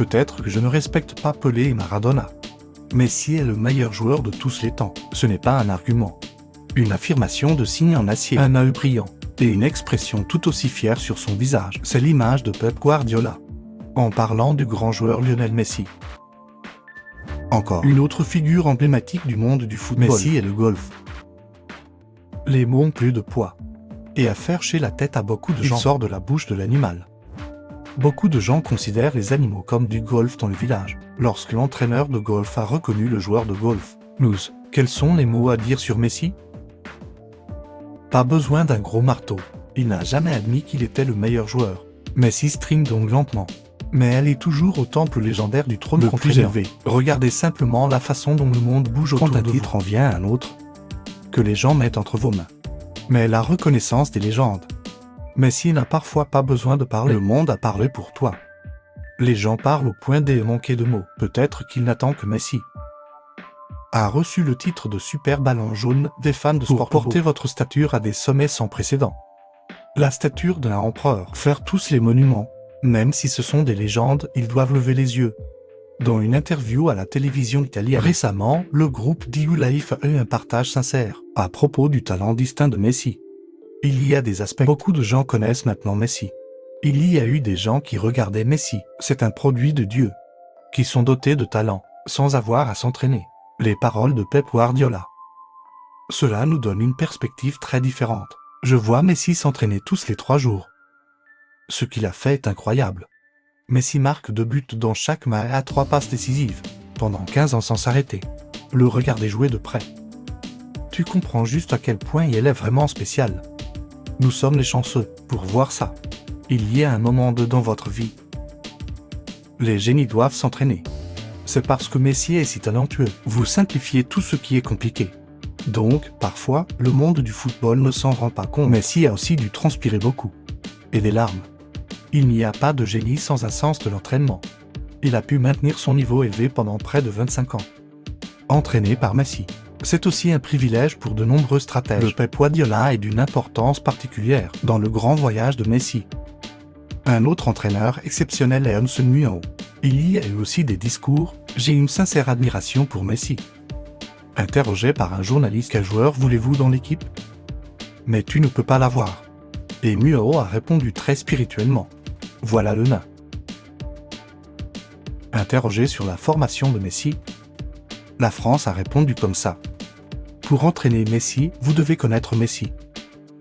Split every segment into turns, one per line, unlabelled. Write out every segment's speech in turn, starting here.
Peut-être que je ne respecte pas Pelé et Maradona. Messi est le meilleur joueur de tous les temps. Ce n'est pas un argument. Une affirmation de signe en acier, un œil brillant, et une expression tout aussi fière sur son visage. C'est l'image de Pep Guardiola, en parlant du grand joueur Lionel Messi. Encore une autre figure emblématique du monde du football. Messi et le golf. Les mots ont plus de poids, et à faire chez la tête à beaucoup de gens. Il sort de la bouche de l'animal. Beaucoup de gens considèrent les animaux comme du golf dans le village. Lorsque l'entraîneur de golf a reconnu le joueur de golf, quels sont les mots à dire sur Messi? Pas besoin d'un gros marteau. Il n'a jamais admis qu'il était le meilleur joueur. Messi string donc lentement. Mais elle est toujours au temple légendaire du trône le plus élevé. Regardez simplement la façon dont le monde bouge autour de vous. Quand un titre en vient à un autre, que les gens mettent entre vos mains. Mais la reconnaissance des légendes. Messi n'a parfois pas besoin de parler. Le monde a parlé pour toi. Les gens parlent au point de manquer de mots. Peut-être qu'il n'attend que Messi a reçu le titre de super ballon jaune des fans de sport pour porter votre stature à des sommets sans précédent. La stature d'un empereur. Faire tous les monuments. Même si ce sont des légendes, ils doivent lever les yeux. Dans une interview à la télévision italienne récemment, le groupe Diu Life a eu un partage sincère à propos du talent distinct de Messi. Il y a des aspects. Beaucoup de gens connaissent maintenant Messi. Il y a eu des gens qui regardaient Messi. C'est un produit de Dieu. Qui sont dotés de talent, sans avoir à s'entraîner. Les paroles de Pep Guardiola. Cela nous donne une perspective très différente. Je vois Messi s'entraîner tous les 3 jours. Ce qu'il a fait est incroyable. Messi marque 2 buts dans chaque match et a 3 passes décisives, pendant 15 ans sans s'arrêter. Le regarder jouer de près. Tu comprends juste à quel point il est vraiment spécial. Nous sommes les chanceux pour voir ça. Il y a un moment dans votre vie. Les génies doivent s'entraîner. C'est parce que Messi est si talentueux. Vous simplifiez tout ce qui est compliqué. Donc, parfois, le monde du football ne s'en rend pas compte. Messi a aussi dû transpirer beaucoup. Et des larmes. Il n'y a pas de génie sans un sens de l'entraînement. Il a pu maintenir son niveau élevé pendant près de 25 ans. Entraîné par Messi. C'est aussi un privilège pour de nombreux stratèges. Le Pep Guardiola est d'une importance particulière dans le grand voyage de Messi. Un autre entraîneur exceptionnel est Hansen Muao. Il y a eu aussi des discours. J'ai une sincère admiration pour Messi. Interrogé par un journaliste, quel joueur voulez-vous dans l'équipe? Mais tu ne peux pas l'avoir. Et Muao a répondu très spirituellement. Voilà le nain. Interrogé sur la formation de Messi, la France a répondu comme ça. Pour entraîner Messi, vous devez connaître Messi.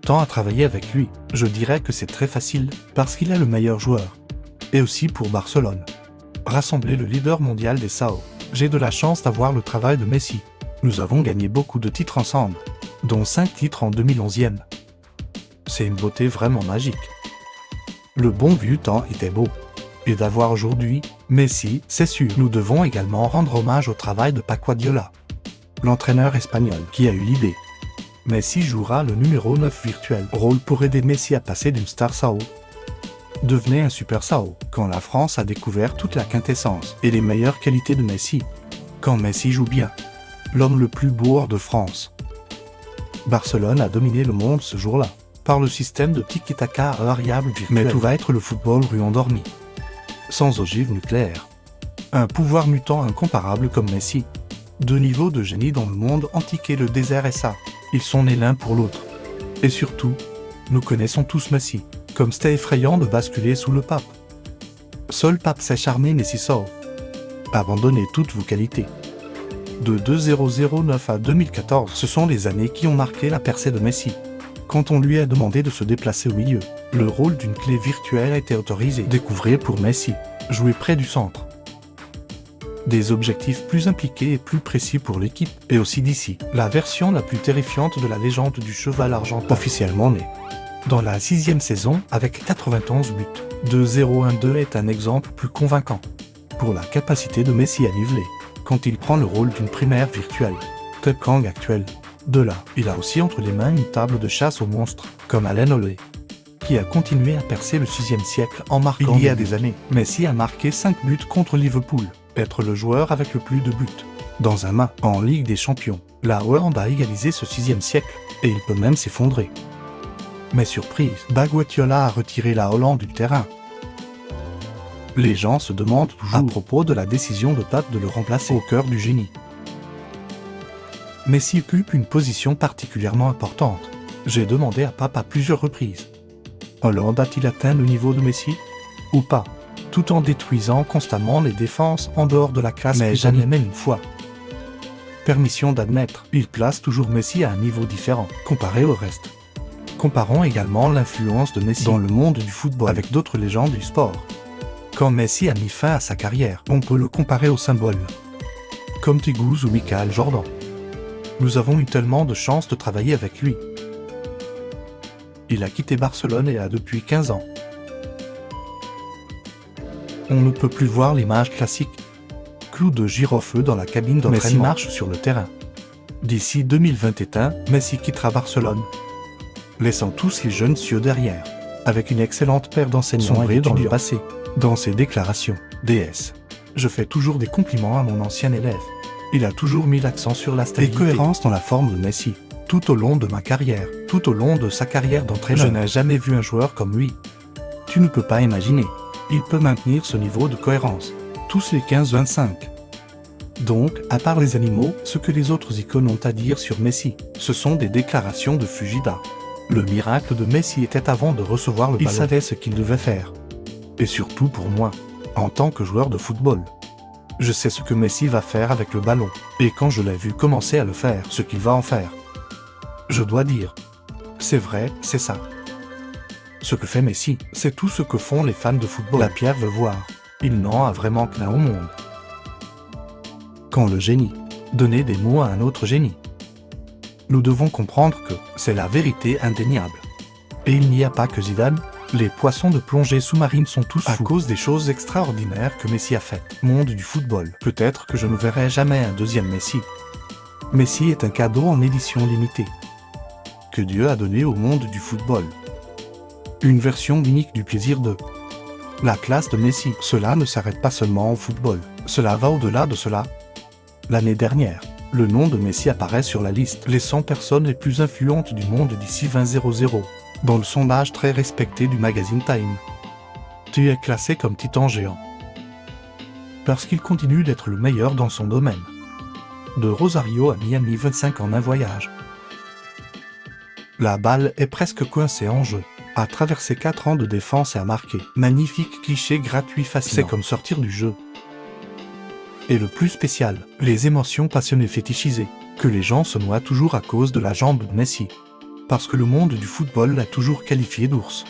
Tant à travailler avec lui, je dirais que c'est très facile, parce qu'il est le meilleur joueur. Et aussi pour Barcelone. Rassembler le leader mondial des SAO. J'ai de la chance d'avoir le travail de Messi. Nous avons gagné beaucoup de titres ensemble, dont 5 titres en 2011e. C'est une beauté vraiment magique. Le bon vieux temps était beau. Et d'avoir aujourd'hui, Messi, c'est sûr. Nous devons également rendre hommage au travail de Pep Guardiola, l'entraîneur espagnol qui a eu l'idée. Messi jouera le numéro 9 virtuel, rôle pour aider Messi à passer d'une star SAO. Devenez un super SAO, quand la France a découvert toute la quintessence et les meilleures qualités de Messi. Quand Messi joue bien. L'homme le plus beau hors de France. Barcelone a dominé le monde ce jour-là, par le système de tiki-taka à variable virtuelle. Mais tout va être le football rue endormi. Sans ogive nucléaire. Un pouvoir mutant incomparable comme Messi. 2 niveaux de génie dans le monde antique et le désert et ça. Ils sont nés l'un pour l'autre. Et surtout, nous connaissons tous Messi. Comme c'était effrayant de basculer sous le pape. Seul pape sait charmer Messi sort. Abandonnez toutes vos qualités. De 2009 à 2014, ce sont les années qui ont marqué la percée de Messi. Quand on lui a demandé de se déplacer au milieu, le rôle d'une clé virtuelle a été autorisé. Découvrez pour Messi, jouer près du centre. Des objectifs plus impliqués et plus précis pour l'équipe, et aussi d'ici, la version la plus terrifiante de la légende du cheval argentin officiellement née. Dans la 6e saison, avec 91 buts, 2-0-1-2 est un exemple plus convaincant. Pour la capacité de Messi à niveler, quand il prend le rôle d'une primaire virtuelle, Pep Kang actuel. De là, il a aussi entre les mains une table de chasse aux monstres, comme Allen Olé, qui a continué à percer le 6e siècle en marquant il y a des années. Messi a marqué 5 buts contre Liverpool, être le joueur avec le plus de buts. Dans un match en Ligue des Champions, la Hollande a égalisé ce 6e siècle, et il peut même s'effondrer. Mais surprise, Guardiola a retiré la Hollande du terrain. Les gens se demandent toujours à propos de la décision de Pep de le remplacer au cœur du génie. Messi occupe une position particulièrement importante. J'ai demandé à Pep à plusieurs reprises. Hollande a-t-il atteint le niveau de Messi ou pas, tout en détruisant constamment les défenses en dehors de la classe, mais jamais même une fois. Permission d'admettre, il place toujours Messi à un niveau différent, comparé au reste. Comparons également l'influence de Messi dans le monde du football avec d'autres légendes du sport. Quand Messi a mis fin à sa carrière, on peut le comparer aux symboles, comme Tiguz ou Michael Jordan. Nous avons eu tellement de chance de travailler avec lui. Il a quitté Barcelone et a depuis 15 ans. On ne peut plus voir l'image classique. Clou de girofle dans la cabine d'entraînement. Messi marche sur le terrain. D'ici 2021, Messi quittera Barcelone, laissant tous les jeunes cieux derrière, avec une excellente paire d'enseignants sombrés dans le passé. Dans ses déclarations, DS. Je fais toujours des compliments à mon ancien élève. Il a toujours mis l'accent sur la stabilité et cohérence dans la forme de Messi. Tout au long de ma carrière, tout au long de sa carrière d'entraîneur, je n'ai jamais vu un joueur comme lui. Tu ne peux pas imaginer. Il peut maintenir ce niveau de cohérence, tous les 15-25. Donc, à part les animaux, ce que les autres icônes ont à dire sur Messi, ce sont des déclarations de Fujita. Le miracle de Messi était avant de recevoir le ballon. Il savait ce qu'il devait faire. Et surtout pour moi, en tant que joueur de football. Je sais ce que Messi va faire avec le ballon, et quand je l'ai vu commencer à le faire, ce qu'il va en faire. Je dois dire, c'est vrai, c'est ça. Ce que fait Messi, c'est tout ce que font les fans de football. La Pierre veut voir. Il n'en a vraiment qu'un au monde. Quand le génie donnait des mots à un autre génie. Nous devons comprendre que c'est la vérité indéniable. Et il n'y a pas que Zidane. Les poissons de plongée sous-marine sont tous fous à cause des choses extraordinaires que Messi a faites. Monde du football. Peut-être que je ne verrai jamais un deuxième Messi. Messi est un cadeau en édition limitée que Dieu a donné au monde du football. Une version unique du plaisir de la classe de Messi. Cela ne s'arrête pas seulement au football. Cela va au-delà de cela. L'année dernière, le nom de Messi apparaît sur la liste les 100 personnes les plus influentes du monde d'ici 2000. Dans le sondage très respecté du magazine Time. Tu es classé comme titan géant. Parce qu'il continue d'être le meilleur dans son domaine. De Rosario à Miami 25 en un voyage. La balle est presque coincée en jeu. A traversé 4 ans de défense et a marqué. Magnifique cliché gratuit fascinant. C'est comme sortir du jeu. Et le plus spécial, les émotions passionnées fétichisées. Que les gens se noient toujours à cause de la jambe de Messi. Parce que le monde du football l'a toujours qualifié d'ours.